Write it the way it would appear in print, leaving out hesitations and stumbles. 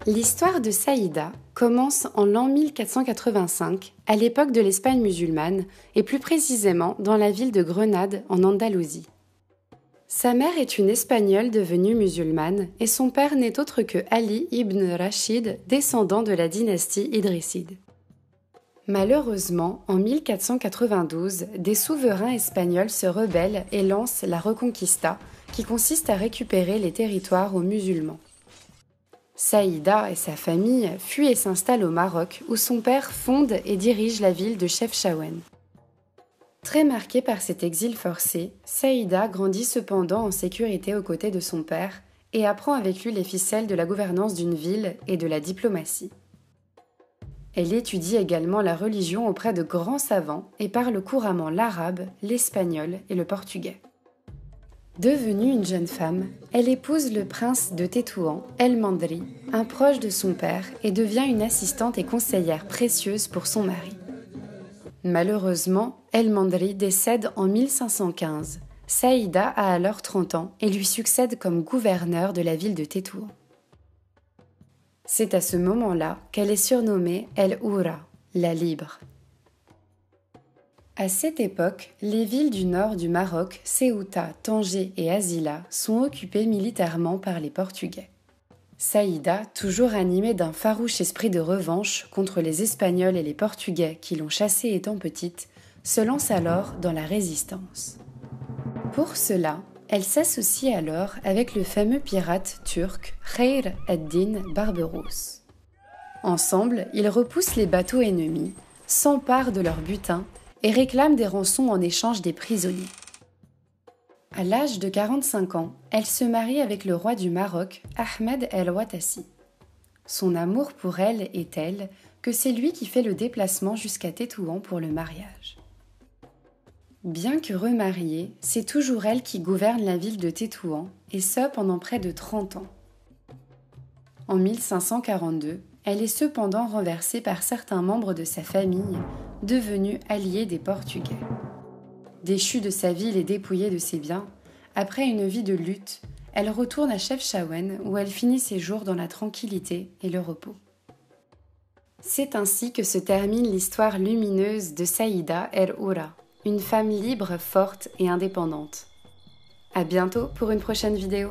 L'histoire de Saïda commence en l'an 1485, à l'époque de l'Espagne musulmane, et plus précisément dans la ville de Grenade, en Andalousie. Sa mère est une Espagnole devenue musulmane, et son père n'est autre que Ali ibn Rachid, descendant de la dynastie idrisside. Malheureusement, en 1492, des souverains espagnols se rebellent et lancent la Reconquista, qui consiste à récupérer les territoires aux musulmans. Saïda et sa famille fuient et s'installent au Maroc, où son père fonde et dirige la ville de Chefchaouen. Très marquée par cet exil forcé, Saïda grandit cependant en sécurité aux côtés de son père et apprend avec lui les ficelles de la gouvernance d'une ville et de la diplomatie. Elle étudie également la religion auprès de grands savants et parle couramment l'arabe, l'espagnol et le portugais. Devenue une jeune femme, elle épouse le prince de Tétouan, El Mandri, un proche de son père, et devient une assistante et conseillère précieuse pour son mari. Malheureusement, El Mandri décède en 1515. Saïda a alors 30 ans et lui succède comme gouverneur de la ville de Tétouan. C'est à ce moment-là qu'elle est surnommée El Oura, la libre. À cette époque, les villes du nord du Maroc, Ceuta, Tanger et Azila, sont occupées militairement par les Portugais. Saïda, toujours animée d'un farouche esprit de revanche contre les Espagnols et les Portugais qui l'ont chassée étant petite, se lance alors dans la résistance. Pour cela, elle s'associe alors avec le fameux pirate turc Kheyr ad-Din Barberousse. Ensemble, ils repoussent les bateaux ennemis, s'emparent de leur butin et réclament des rançons en échange des prisonniers. À l'âge de 45 ans, elle se marie avec le roi du Maroc, Ahmed el-Ouatassi. Son amour pour elle est tel que c'est lui qui fait le déplacement jusqu'à Tétouan pour le mariage. Bien que remariée, c'est toujours elle qui gouverne la ville de Tétouan, et ce pendant près de 30 ans. En 1542, elle est cependant renversée par certains membres de sa famille, devenus alliés des Portugais. Déchue de sa ville et dépouillée de ses biens, après une vie de lutte, elle retourne à Chefchaouen où elle finit ses jours dans la tranquillité et le repos. C'est ainsi que se termine l'histoire lumineuse de Saïda El Oura, une femme libre, forte et indépendante. À bientôt pour une prochaine vidéo.